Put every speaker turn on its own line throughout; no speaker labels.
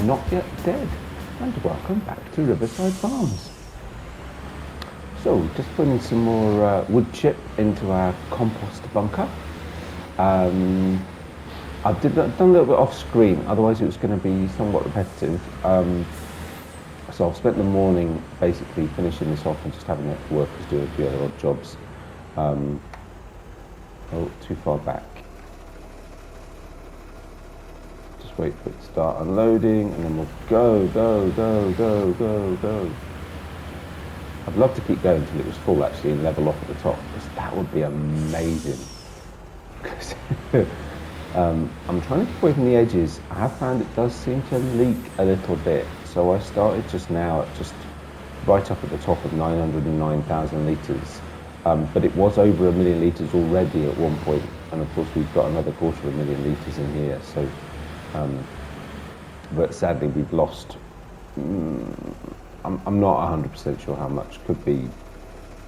Not Yet Dead, and welcome back to Riverside Farms. So, just putting some more wood chip into our compost bunker. I've done a little bit off screen, otherwise it was going to be somewhat repetitive. So I've spent the morning basically finishing this off and just having the workers do a few other odd jobs. Oh, too far back. Just wait for it to start unloading and then we'll go. I'd love to keep going until it was full actually and level off at the top, because that would be amazing. I'm trying to keep away from the edges. I have found it does seem to leak a little bit, so I started just now at just right up at the top of 909,000 litres. But it was over 1 million litres already at one point, and of course we've got another 250,000 litres in here, so but sadly we've lost, I'm not 100% sure how much, could be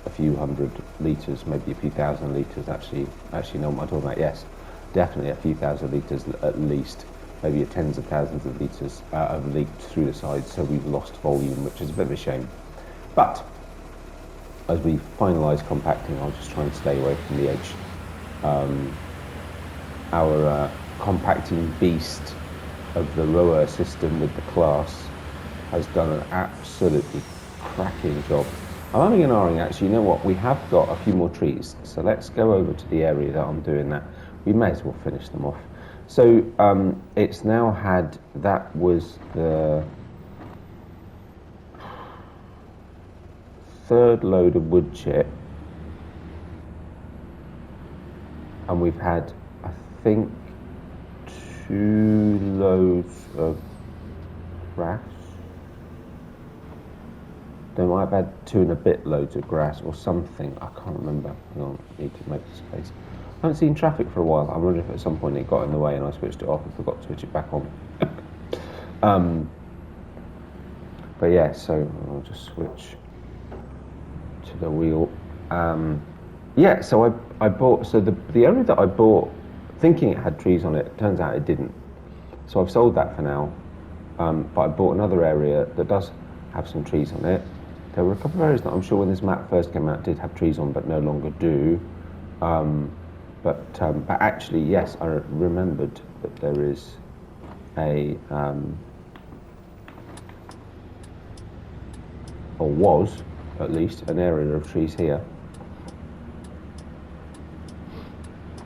a few hundred litres, maybe a few thousand litres, actually know what I'm talking about. Yes, definitely a few thousand litres at least, maybe tens of thousands of litres have leaked through the sides, so we've lost volume, which is a bit of a shame. But as we finalise compacting, I'll just try and stay away from the edge. Our compacting beast of the rower system with the class has done an absolutely cracking job. I'm having an ahhing actually, you know what, we have got a few more trees, so let's go over to the area that I'm doing that. We may as well finish them off. So it's now had, that was the third load of wood chip, and we've had, I think, 2 loads of grass. They might have had 2 and a bit loads of grass or something, I can't remember. Hang on, I need to make the space. I haven't seen traffic for a while. I wonder if at some point it got in the way and I switched it off and forgot to switch it back on. But yeah, so I'll just switch to the wheel. Yeah, so I bought, so the area that I bought, thinking it had trees on it, turns out it didn't. So I've sold that for now, but I bought another area that does have some trees on it. There were a couple of areas that I'm sure when this map first came out did have trees on, but no longer do. But actually, yes, I remembered that there is a, or was at least, an area of trees here.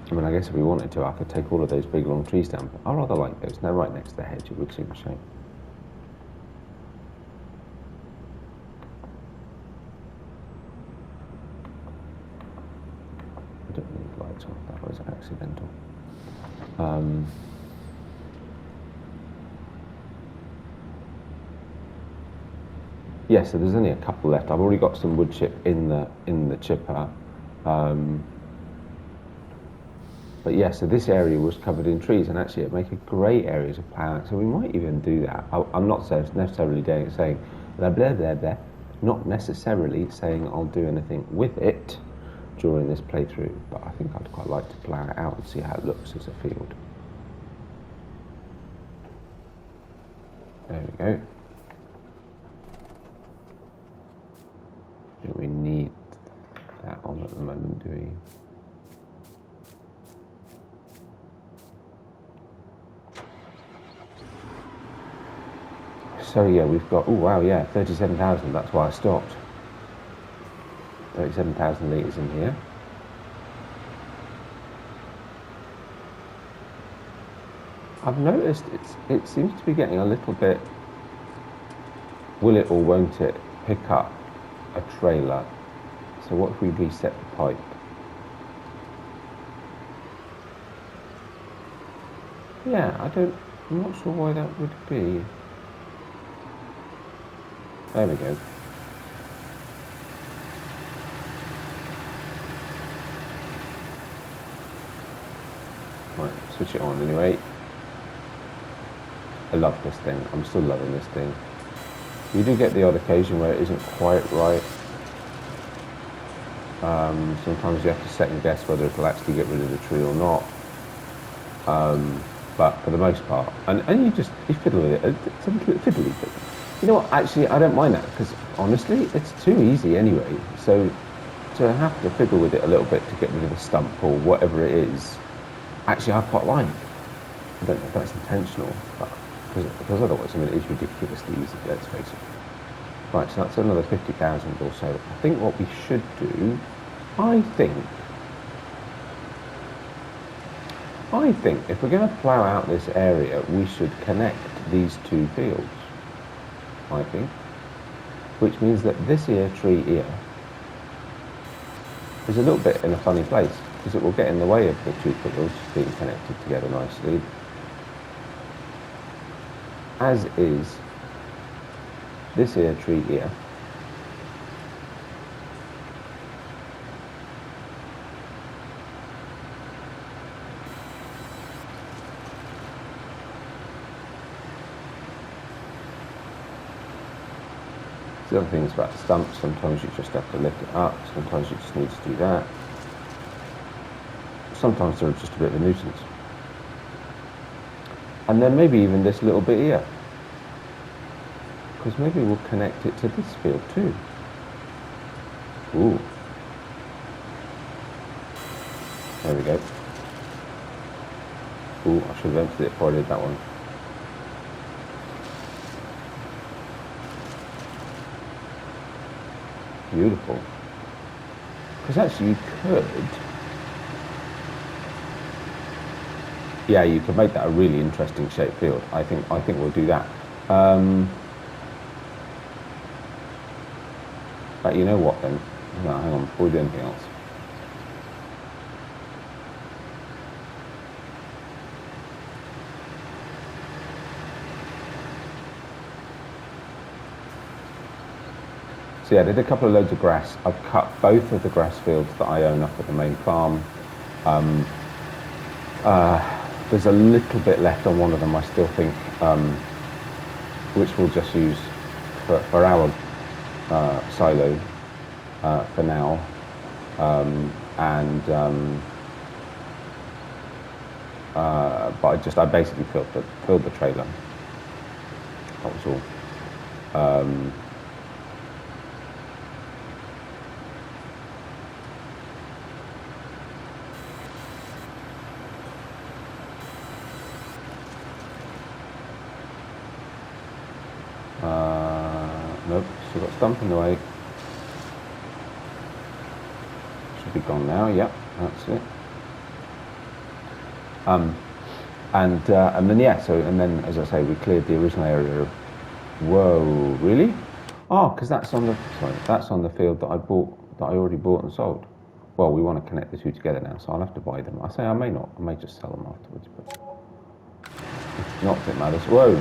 I mean, I guess if we wanted to, I could take all of those big long trees down, but I rather like those. They're right next to the hedge, it would seem a shame. I don't need lights on, that was accidental. Yeah, so there's only a couple left. I've already got some wood chip in the chipper. But yeah, so this area was covered in trees, and actually it'd make a great area to plough. So we might even do that. I'm not necessarily saying blah, blah, blah, blah. Not necessarily saying I'll do anything with it during this playthrough, but I think I'd quite like to plough it out and see how it looks as a field. There we go. Don't we need that on at the moment, do we? So yeah, we've got, oh wow, yeah, 37,000, that's why I stopped. 37,000 litres in here. I've noticed it seems to be getting a little bit, will it or won't it, pick up a trailer. So what if we reset the pipe? Yeah, I'm not sure why that would be. There we go. Right, switch it on anyway. I love this thing. I'm still loving this thing. You do get the odd occasion where it isn't quite right. Sometimes you have to second guess whether it'll actually get rid of the tree or not. But for the most part, and you fiddle with it. It's a little bit fiddly, but you know what? Actually, I don't mind that because honestly, it's too easy anyway. So to have to fiddle with it a little bit to get rid of the stump or whatever it is, actually, I quite like. I don't know if that's intentional, but because otherwise, I mean, it is ridiculously easy. Let's face it. Right, so that's another 50,000 or so. I think what we should do, I think if we're going to plough out this area, we should connect these two fields, I think. Which means that this here tree here is a little bit in a funny place, because it will get in the way of the two fields being connected together nicely. As is this here tree here. The other thing is about stumps, sometimes you just have to lift it up, sometimes you just need to do that. Sometimes they're just a bit of a nuisance. And then maybe even this little bit here. Because maybe we'll connect it to this field too. Ooh. There we go. Ooh, I should have emptied it before I did that one. Beautiful. Because actually you could... Yeah, you could make that a really interesting shaped field. I think we'll do that. But you know what then? No, hang on, before we do anything else. So yeah, I did a couple of loads of grass. I've cut both of the grass fields that I own up at the main farm. There's a little bit left on one of them, I still think, which we'll just use for our silo for now. But I basically filled the trailer. That was all. Nope, still got stump in the way. Should be gone now, yep, that's it. And then yeah, and then as I say, we cleared the original area of, whoa, really? Oh, because that's on the field that I already bought and sold. Well, we want to connect the two together now, so I'll have to buy them. I say I may not, I may just sell them afterwards, but not that it matters. Whoa!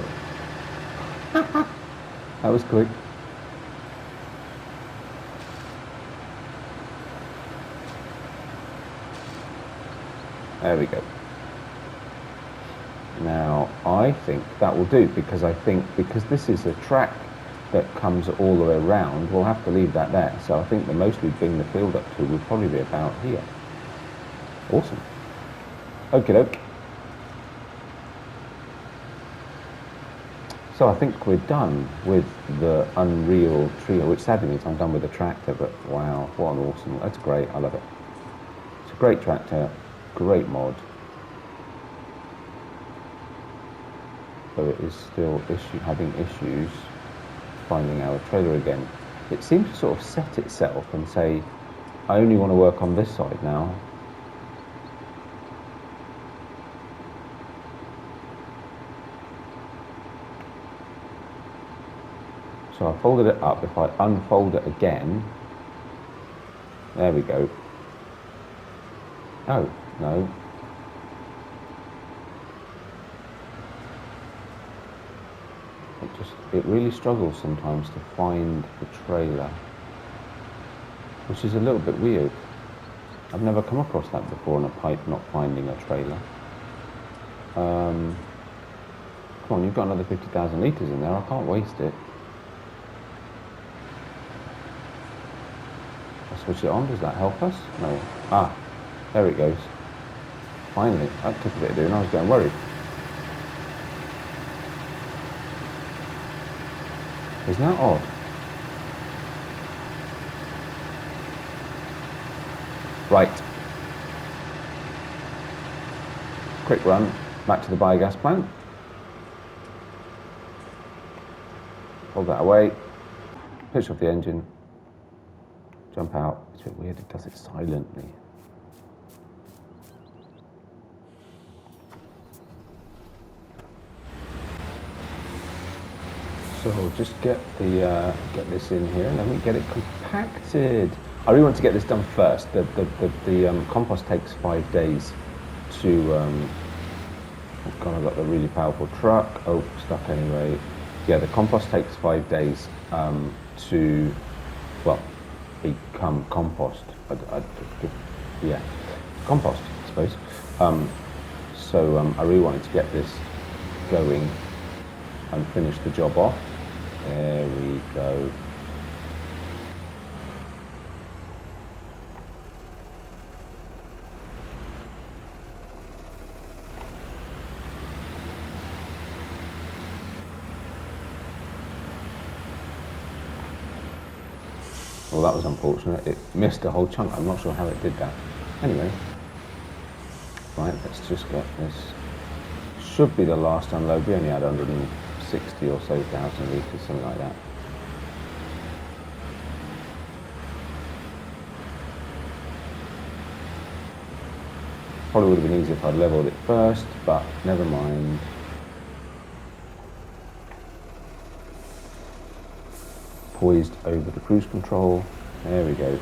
That was quick. There we go. Now, I think that will do, because this is a track that comes all the way around, we'll have to leave that there. So I think the most we bring the field up to will probably be about here. Awesome. Okie doke. So I think we're done with the Unreal Trio, which sadly means I'm done with the tractor, but wow, what an awesome, that's great, I love it. It's a great tractor, great mod. So it is still having issues finding our trailer again. It seems to sort of set itself and say, I only want to work on this side now. So I folded it up. If I unfold it again, there we go. Oh, no. It really struggles sometimes to find the trailer, which is a little bit weird. I've never come across that before on a pipe not finding a trailer. Come on, you've got another 50,000 litres in there, I can't waste it. I'll switch it on, does that help us? No. Ah, there it goes. Finally, that took a bit of doing, I was getting worried. Isn't that odd? Right. Quick run back to the biogas plant. Pull that away. Push off the engine. Jump out. It's a bit weird, it does it silently. So just get this in here and then we get it compacted. I really want to get this done first. The compost takes 5 days to. I've kind of got the really powerful truck. Oh, stuck anyway. Yeah, the compost takes 5 days to, well, become compost. Yeah, compost, I suppose. I really wanted to get this going and finish the job off. There we go. Well, that was unfortunate. It missed a whole chunk. I'm not sure how it did that. Anyway, right, let's just get this. Should be the last unload. We only had 160 or so thousand litres, something like that. Probably would have been easier if I'd levelled it first, but never mind. Poised over the cruise control. There we go.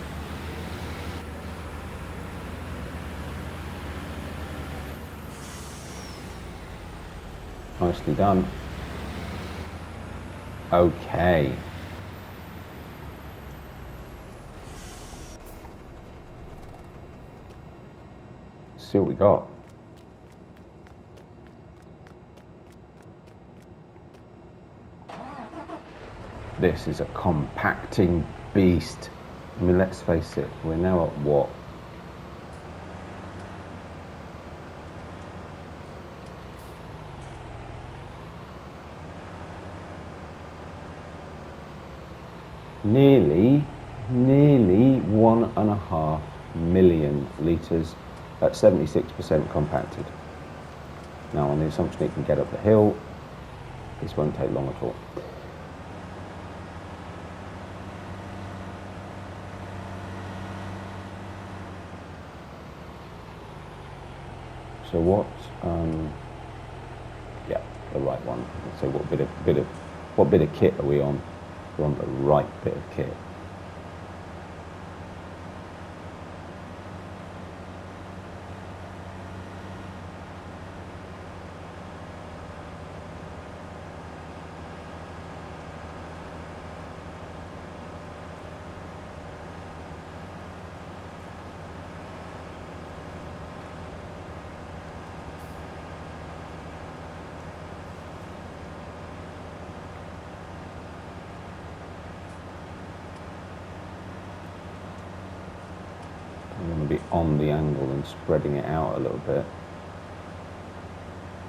Nicely done. Okay. Let's see what we got. This is a compacting beast. I mean, let's face it, we're now at what? Nearly 1.5 million litres at 76% compacted. Now, on the assumption it can get up the hill, this won't take long at all. So what? Yeah, the right one. So what bit of kit are we on? We're on the right bit of kit. I'm going to be on the angle and spreading it out a little bit.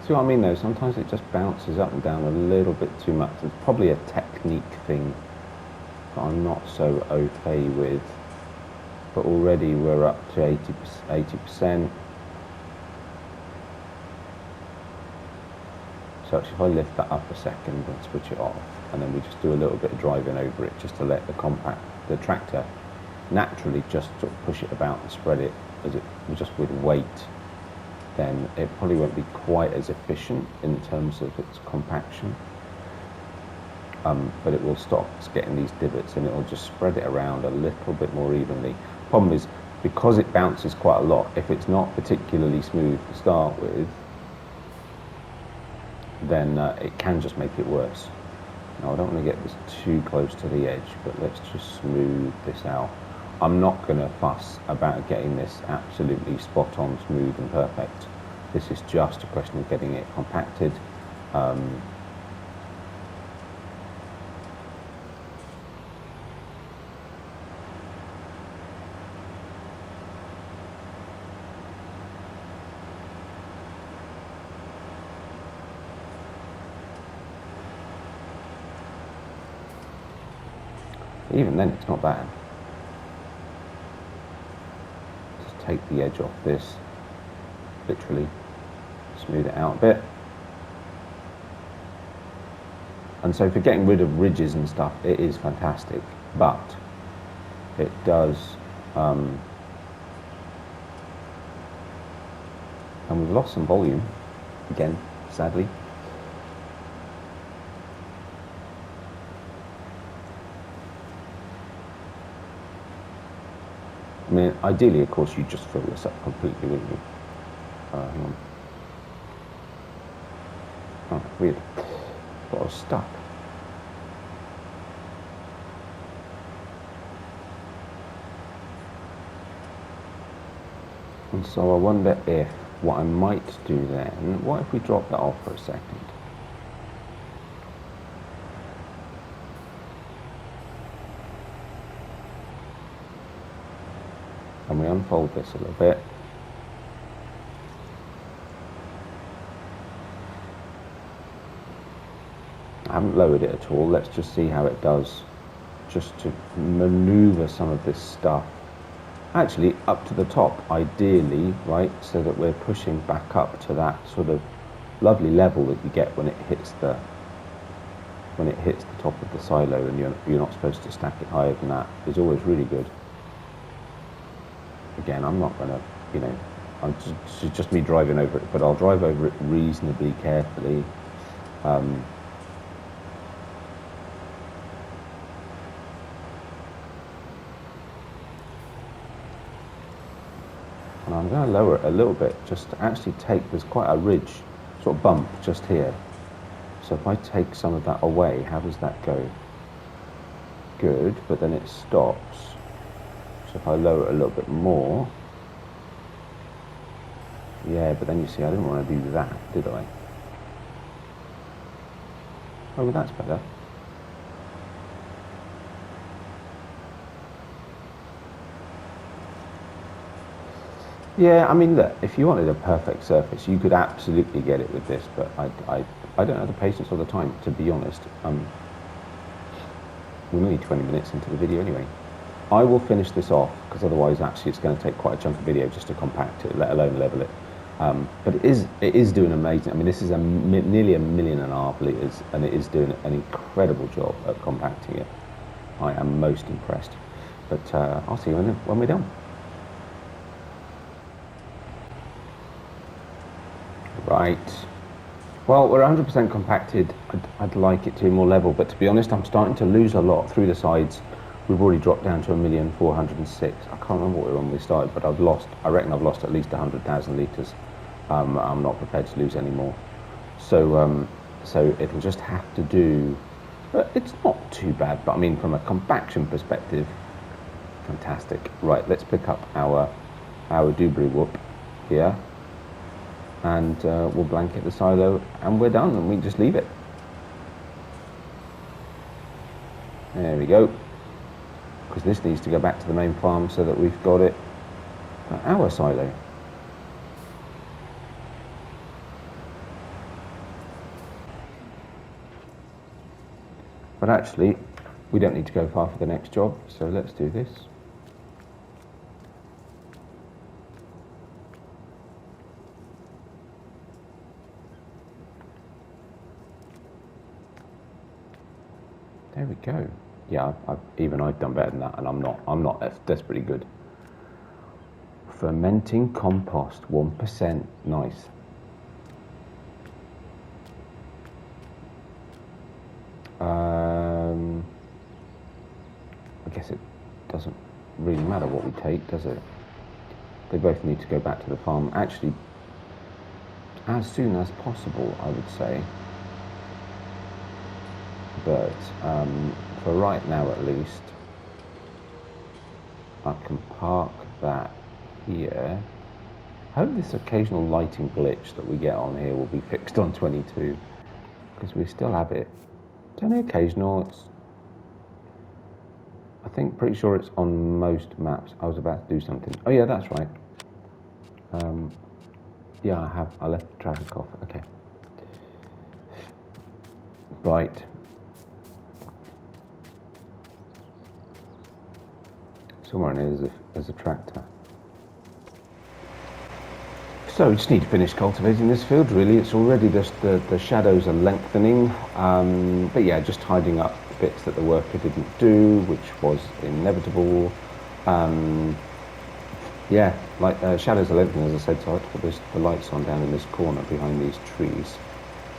See what I mean though? Sometimes it just bounces up and down a little bit too much. It's probably a technique thing that I'm not so au fait with. But already we're up to 80%. So actually if I lift that up a second and switch it off, and then we just do a little bit of driving over it just to let the tractor naturally just sort of push it about and spread it as it just with weight, then it probably won't be quite as efficient in terms of its compaction, but it will stop getting these divots and it will just spread it around a little bit more evenly. Problem is, because it bounces quite a lot, if it's not particularly smooth to start with, then it can just make it worse. Now I don't want to get this too close to the edge, but let's just smooth this out. I'm not going to fuss about getting this absolutely spot on, smooth and perfect. This is just a question of getting it compacted. even then it's not bad. Just take the edge off this, literally, smooth it out a bit. And so for getting rid of ridges and stuff, it is fantastic, but it does, and we've lost some volume, again, sadly. I mean, ideally, of course, you just fill this up completely, wouldn't you? Hang on. Oh, weird. But I was stuck. And so I wonder if what I might do then, what if we drop that off for a second? And we unfold this a little bit. I haven't lowered it at all. Let's just see how it does, just to maneuver some of this stuff. Actually, up to the top, ideally, right, so that we're pushing back up to that sort of lovely level that you get when it hits the top of the silo, and you're not supposed to stack it higher than that. It's always really good. Again, I'm not gonna, you know, it's just me driving over it, but I'll drive over it reasonably carefully. And I'm going to lower it a little bit, just to actually take, there's quite a ridge, sort of bump just here. So if I take some of that away, how does that go? Good, but then it stops. So if I lower it a little bit more, yeah, but then you see I didn't want to do that, did I? Oh, well, that's better. Yeah, I mean, look, if you wanted a perfect surface, you could absolutely get it with this, but I don't have the patience or the time, to be honest. We're nearly 20 minutes into the video anyway. I will finish this off, because otherwise actually it's going to take quite a chunk of video just to compact it, let alone level it. But it is doing amazing. I mean, this is nearly 1.5 million litres, and it is doing an incredible job at compacting it. I am most impressed. But I'll see you when we're done. Right. Well, we're 100% compacted. I'd like it to be more level, but to be honest, I'm starting to lose a lot through the sides. We've already dropped down to 1,406,000. I can't remember what we were when we started, but I reckon I've lost at least 100,000 litres. I'm not prepared to lose any more. So it'll just have to do. It's not too bad, but I mean, from a compaction perspective, fantastic. Right, let's pick up our debris whoop here. And we'll blanket the silo, and we're done, and we just leave it. There we go. Because this needs to go back to the main farm so that we've got it at our silo. But actually, we don't need to go far for the next job, so let's do this. There we go. Yeah, I've done better than that, and I'm not. That's pretty good. Fermenting compost, 1%. Nice. I guess it doesn't really matter what we take, does it? They both need to go back to the farm. Actually, as soon as possible, I would say. But for right now at least, I can park that here. I hope this occasional lighting glitch that we get on here will be fixed on 22, because we still have it. It's only occasional. I think pretty sure it's on most maps. I was about to do something. Oh yeah, that's right. Yeah, I left the traffic off. Okay. Right. somewhere in here there's a tractor. So we just need to finish cultivating this field, really. It's already just the shadows are lengthening. But yeah, just tidying up the bits that the worker didn't do, which was inevitable. Yeah, like shadows are lengthening, as I said, so I had to put the lights on down in this corner behind these trees.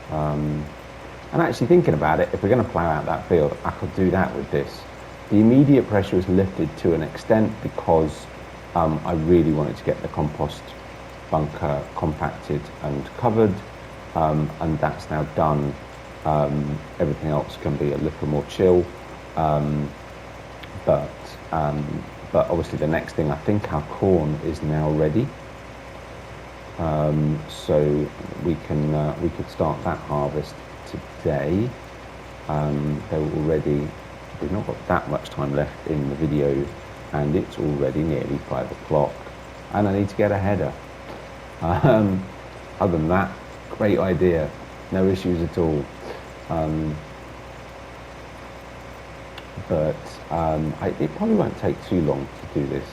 And actually thinking about it, if we're going to plough out that field, I could do that with this. The immediate pressure is lifted to an extent because I really wanted to get the compost bunker compacted and covered, and that's now done. Everything else can be a little more chill, but obviously the next thing, I think our corn is now ready, so we could start that harvest today. We've not got that much time left in the video, and it's already nearly 5 o'clock, and I need to get a header. Other than that, great idea, no issues at all. But it probably won't take too long to do this.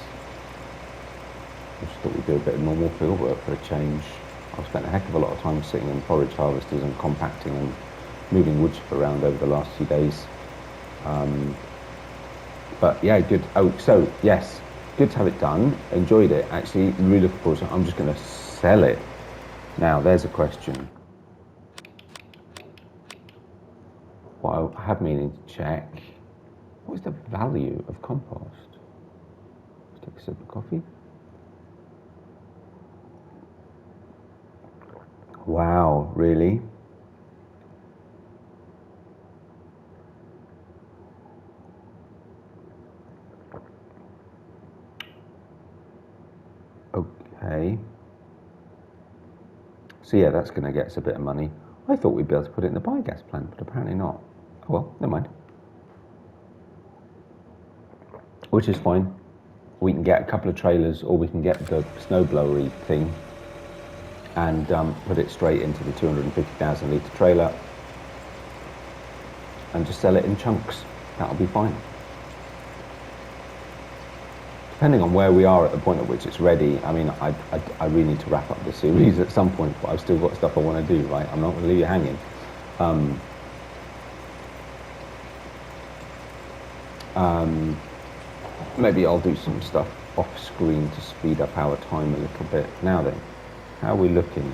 I just thought we'd do a bit of normal field work for a change. I've spent a heck of a lot of time sitting in forage harvesters and compacting and moving wood chip around over the last few days. But yeah, good. Oh, so yes, good to have it done. Enjoyed it. Actually, really looking forward to it. I'm just going to sell it. Now, there's a question. What I have meaning to check. What is the value of compost? Let's take a sip of coffee. Wow, really? Okay. So yeah, that's going to get us a bit of money. I thought we'd be able to put it in the biogas plant, but apparently not. Oh well, never mind. Which is fine. We can get a couple of trailers, or we can get the snowblowery thing and put it straight into the 250,000 litre trailer and just sell it in chunks. That'll be fine. Depending on where we are at the point at which it's ready, I mean, I really need to wrap up the series at some point, but I've still got stuff I want to do, right? I'm not going to leave you hanging. Maybe I'll do some stuff off screen to speed up our time a little bit. Now then, how are we looking?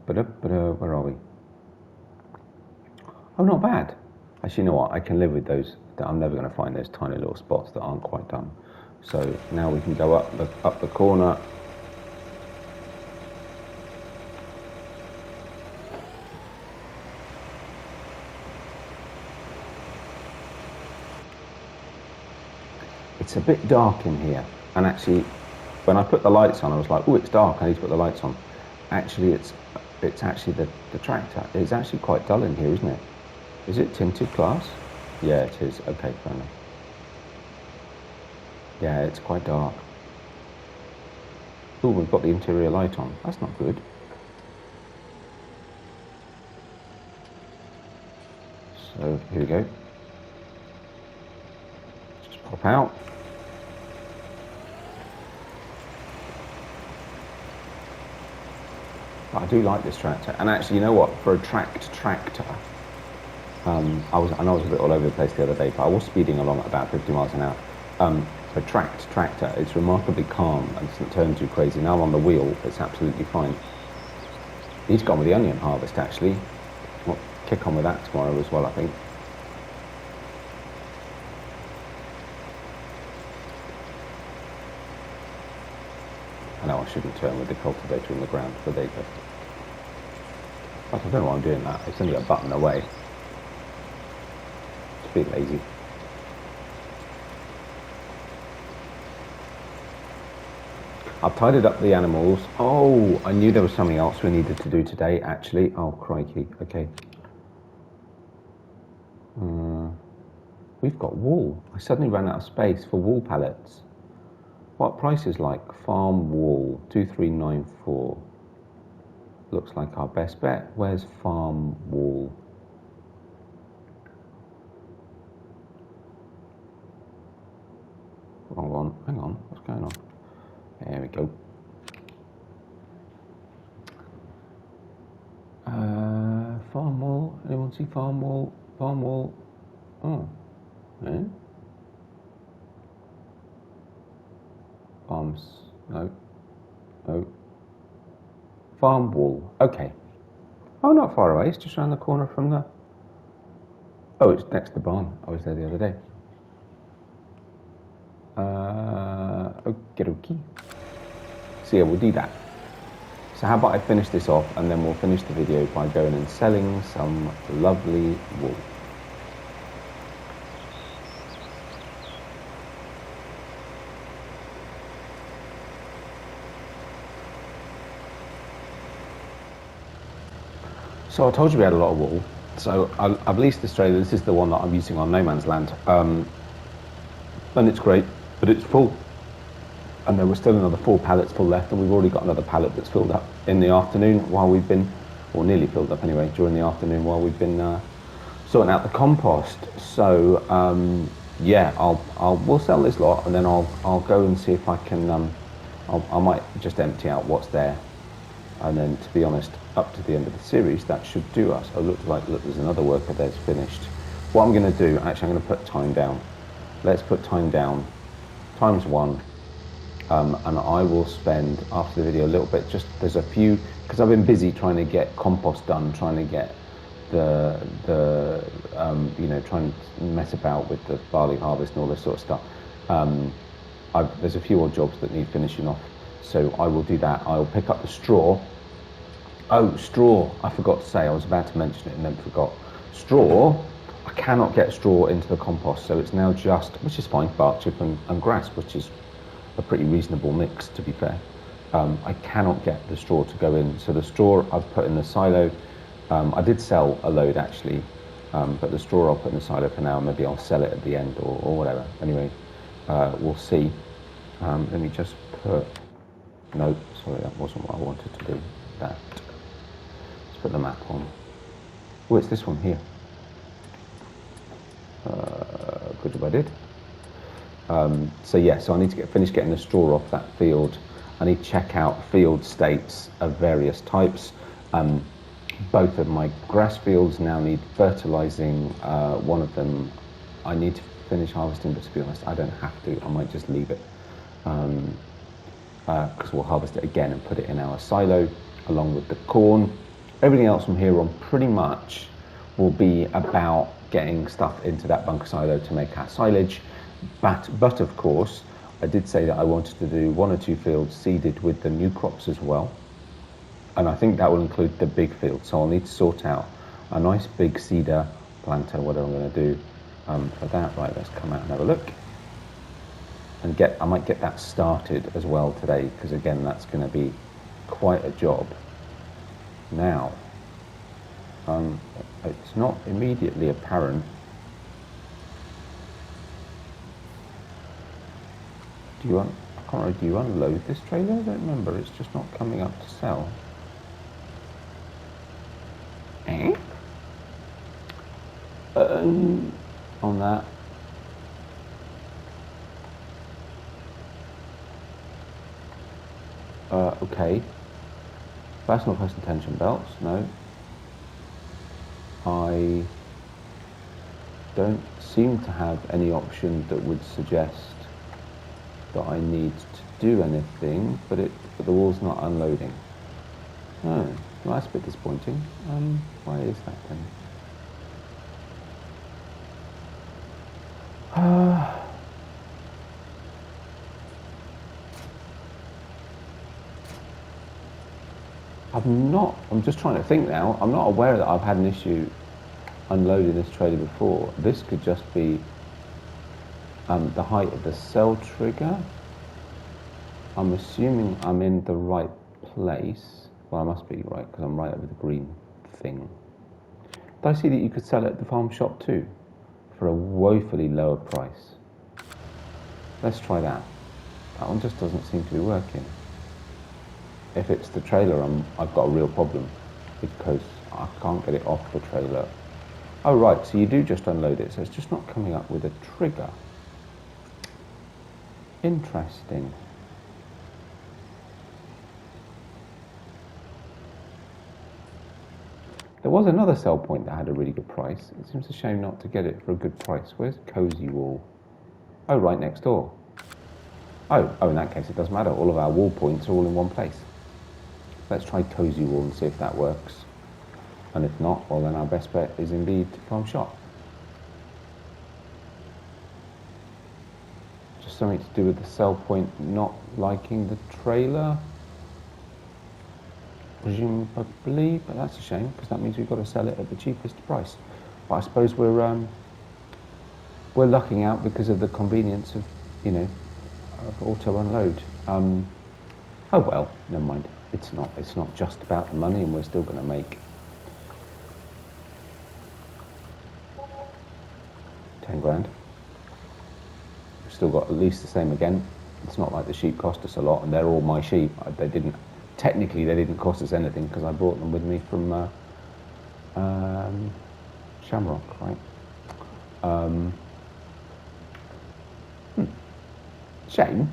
Where are we? Oh, not bad. Actually, you know what? I can live with those. I'm never going to find those tiny little spots that aren't quite done. So now we can go up the corner. It's a bit dark in here, and actually, when I put the lights on, I was like, "Oh, it's dark. I need to put the lights on." Actually, it's actually the tractor. It's actually quite dull in here, isn't it? Is it tinted glass? Yeah, it is. Okay, fair enough. Yeah, it's quite dark. Oh, we've got the interior light on. That's not good. So here we go. Just pop out. But I do like this tractor, and actually, you know what? For a tractor, I know I was a bit all over the place the other day, but I was speeding along at about 50 miles an hour. For a tractor, it's remarkably calm and doesn't turn too crazy. Now I'm on the wheel, it's absolutely fine. He's gone with the onion harvest, actually. We'll kick on with that tomorrow as well, I think. I know I shouldn't turn with the cultivator in the ground, but there you go. I don't know why I'm doing that. It's only a button away. It's a bit lazy. I've tidied up the animals. Oh, I knew there was something else we needed to do today, actually. Oh, crikey. Okay. We've got wool. I suddenly ran out of space for wool pallets. What price is like? Farm wool, 2394. Looks like our best bet. Where's farm wool? Anyone see farm wall? Farm wall. Oh. Eh? Farms. No. No. Farm wall. Okay. Oh, not far away. It's just around the corner from the... Oh, it's next to the barn. I was there the other day. Okie dokie. So yeah, we'll do that. So how about I finish this off and then we'll finish the video by going and selling some lovely wool. So I told you we had a lot of wool. So I've leased this trailer. This is the one that I'm using on no man's land. And it's great, but it's full. And there were still another 4 pallets full left, and we've already got another pallet that's filled up in the afternoon while we've been, or nearly filled up anyway, during the afternoon while we've been sorting out the compost. So yeah, we'll sell this lot, and then I'll go and see if I can. I might just empty out what's there, and then, to be honest, up to the end of the series, that should do us. Oh, look, there's another worker there's finished. What I'm going to do, actually, I'm going to put time down. Let's put time down, ×1. And I will spend, after the video, a little bit, there's a few, because I've been busy trying to get compost done, trying to get trying to mess about with the barley harvest and all this sort of stuff. There's a few more jobs that need finishing off, so I will do that. I'll pick up the straw. Oh, straw, I forgot to say, I was about to mention it and then forgot. Straw, I cannot get straw into the compost, so it's now just, which is fine, bark chip and grass, which is a pretty reasonable mix, to be fair. I cannot get the straw to go in. So the straw I've put in the silo. I did sell a load actually, but the straw I'll put in the silo for now. Maybe I'll sell it at the end or whatever. Anyway, we'll see. Let me just put, no, sorry, that wasn't what I wanted to do. That. Let's put the map on. Oh, it's this one here. Good job I did. So yeah, so I need to finish getting the straw off that field. I need to check out field states of various types. Both of my grass fields now need fertilizing. One of them I need to finish harvesting, but to be honest, I don't have to. I might just leave it because we'll harvest it again and put it in our silo along with the corn. Everything else from here on pretty much will be about getting stuff into that bunker silo to make our silage. But of course, I did say that I wanted to do 1 or 2 fields seeded with the new crops as well. And I think that will include the big field. So I'll need to sort out a nice big cedar planter, whatever I'm going to do for that. Right, let's come out and have a look. And I might get that started as well today, because again, that's going to be quite a job. Now, it's not immediately apparent. I can't remember, do you unload this trailer? I don't remember, it's just not coming up to sell. On that. Okay. Fasten or fasten tension belts, no. I don't seem to have any option that would suggest that I need to do anything, but the wall's not unloading. Oh, well, that's a bit disappointing. Why is that then? I'm just trying to think now. I'm not aware that I've had an issue unloading this trailer before. This could just be the height of the cell trigger. I'm assuming I'm in the right place. Well, I must be right, because I'm right over the green thing. Did I see that you could sell it at the farm shop too? For a woefully lower price. Let's try that. That one just doesn't seem to be working. If it's the trailer, I've got a real problem, because I can't get it off the trailer. Oh right, so you do just unload it, so it's just not coming up with a trigger. Interesting. There was another sell point that had a really good price. It seems a shame not to get it for a good price. Where's Cozy Wall? Oh, right next door. Oh, in that case it doesn't matter. All of our wall points are all in one place. Let's try Cozy Wall and see if that works. And if not, well then our best bet is indeed Farm Shop. Just something to do with the sell point not liking the trailer. Presumably, but that's a shame because that means we've got to sell it at the cheapest price. But I suppose we're lucking out because of the convenience of, you know, of auto unload. Oh well, never mind. It's not just about the money, and we're still going to make 10 grand. We've still got at least the same again. It's not like the sheep cost us a lot, and they're all my sheep. Technically, they didn't cost us anything because I brought them with me from Shamrock, right? Shame,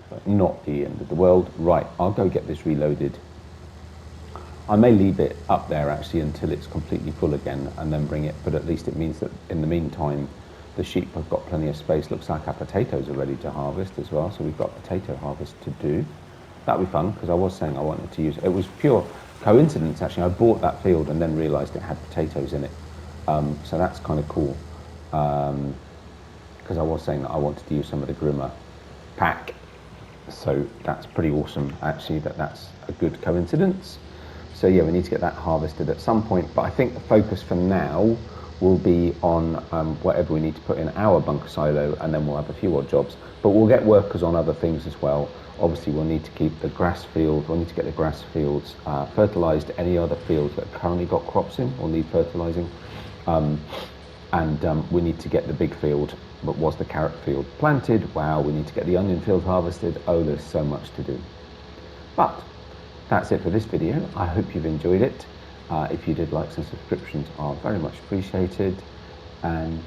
but not the end of the world. Right, I'll go get this reloaded. I may leave it up there actually until it's completely full again and then bring it, but at least it means that in the meantime the sheep have got plenty of space. Looks like our potatoes are ready to harvest as well, so we've got potato harvest to do. That'll be fun, because I was saying I wanted to use it. It was pure coincidence, actually. I bought that field and then realised it had potatoes in it. So that's kind of cool, because I was saying that I wanted to use some of the Grimmer pack. So that's pretty awesome, actually, that's a good coincidence. So yeah, we need to get that harvested at some point, but I think the focus for now will be on whatever we need to put in our bunker silo, and then we'll have a few odd jobs. But we'll get workers on other things as well. Obviously, we'll need to keep the grass field, we'll need to get the grass fields fertilised. Any other fields that currently got crops in will need fertilising. We need to get the big field, but was the carrot field planted? Wow, we need to get the onion field harvested. Oh, there's so much to do. But that's it for this video. I hope you've enjoyed it. If you did, likes and subscriptions are very much appreciated. And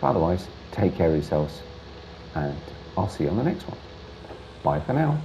otherwise, take care of yourselves, and I'll see you on the next one. Bye for now.